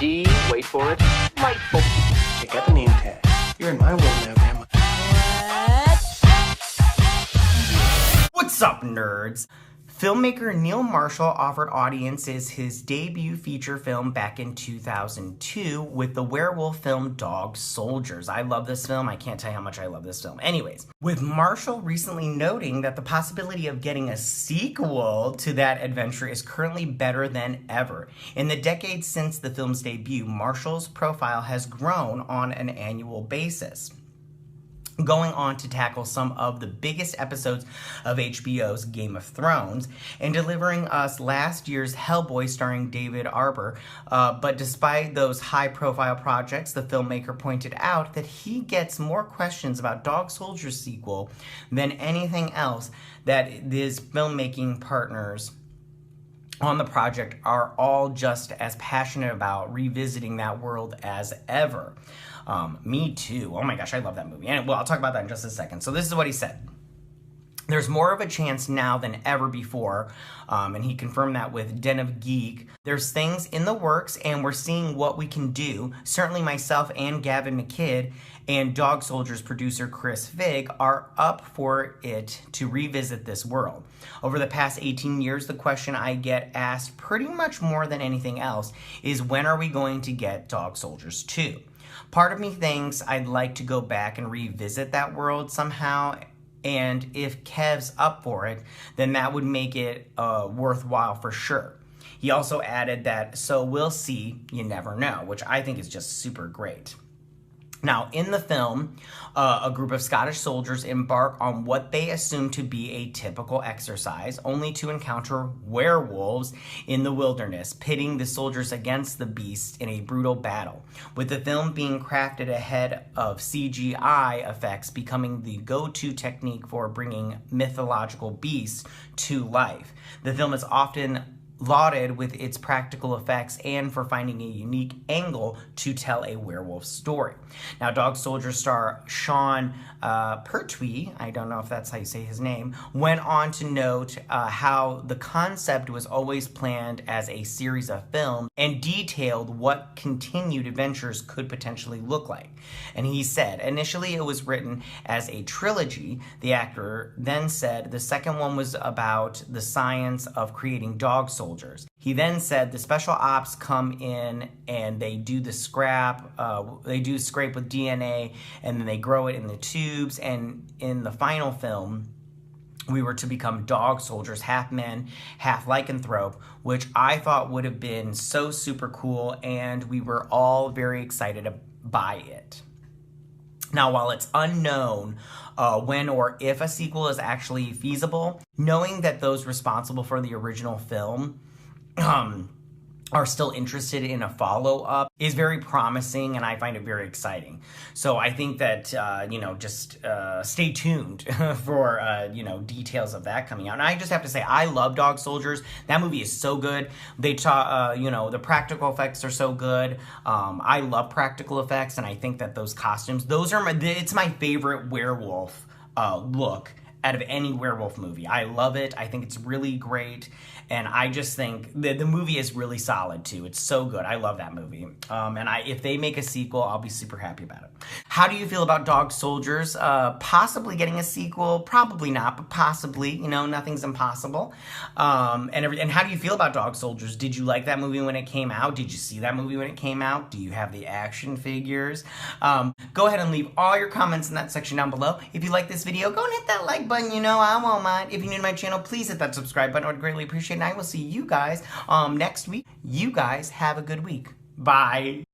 D, wait for it, delightful. Check out the name tag. You're in my world now, Grandma. What's up, nerds? Filmmaker Neil Marshall offered audiences his debut feature film back in 2002 with the werewolf film Dog Soldiers. I love this film. I can't tell you how much I love this film. Anyways, with Marshall recently noting that the possibility of getting a sequel to that adventure is currently better than ever. In the decades since the film's debut, Marshall's profile has grown on an annual basis, going on to tackle some of the biggest episodes of HBO's Game of Thrones and delivering us last year's Hellboy starring David Arbor. But despite those high-profile projects, the filmmaker pointed out that he gets more questions about Dog Soldiers sequel than anything else, that his filmmaking partners on the project are all just as passionate about revisiting that world as ever. Me too. Oh my gosh, I love that movie. And well, I'll talk about that in just a second. So this is what he said. There's more of a chance now than ever before, and he confirmed that with Den of Geek. There's things in the works, and we're seeing what we can do. Certainly myself and Gavin McKidd and Dog Soldiers producer Chris Fig are up for it to revisit this world. Over the past 18 years, the question I get asked pretty much more than anything else is, when are we going to get Dog Soldiers 2? Part of me thinks I'd like to go back and revisit that world somehow, and if Kev's up for it, then that would make it worthwhile for sure. He also added that, so we'll see, you never know, which I think is just super great. Now, in the film, a group of Scottish soldiers embark on what they assume to be a typical exercise, only to encounter werewolves in the wilderness, pitting the soldiers against the beasts in a brutal battle, with the film being crafted ahead of CGI effects becoming the go-to technique for bringing mythological beasts to life. The film is often lauded with its practical effects and for finding a unique angle to tell a werewolf story. Now, Dog Soldiers star Sean Pertwee, I don't know if that's how you say his name, went on to note how the concept was always planned as a series of films and detailed what continued adventures could potentially look like. And he said, initially it was written as a trilogy. The actor then said the second one was about the science of creating dog soldiers. He then said the special ops come in and they do the scrape with DNA, and then they grow it in the tubes, and in the final film we were to become dog soldiers, half men, half lycanthrope, which I thought would have been so super cool, and we were all very excited by it. Now, while it's unknown when or if a sequel is actually feasible, knowing that those responsible for the original film are still interested in a follow-up is very promising, and I find it very exciting. So I think that, just stay tuned for, details of that coming out. And I just have to say, I love Dog Soldiers. That movie is so good. They the practical effects are so good. I love practical effects, and I think that those costumes, it's my favorite werewolf look out of any werewolf movie. I love it. I think it's really great. And I just think the movie is really solid too. It's so good. I love that movie. If they make a sequel, I'll be super happy about it. How do you feel about Dog Soldiers? Possibly getting a sequel, probably not, but possibly. Nothing's impossible. And how do you feel about Dog Soldiers? Did you like that movie when it came out? Did you see that movie when it came out? Do you have the action figures? Go ahead and leave all your comments in that section down below. If you like this video, go and hit that like button. I won't mind. If you're new to my channel, please hit that subscribe button. I would greatly appreciate it. And I will see you guys next week. You guys have a good week. Bye.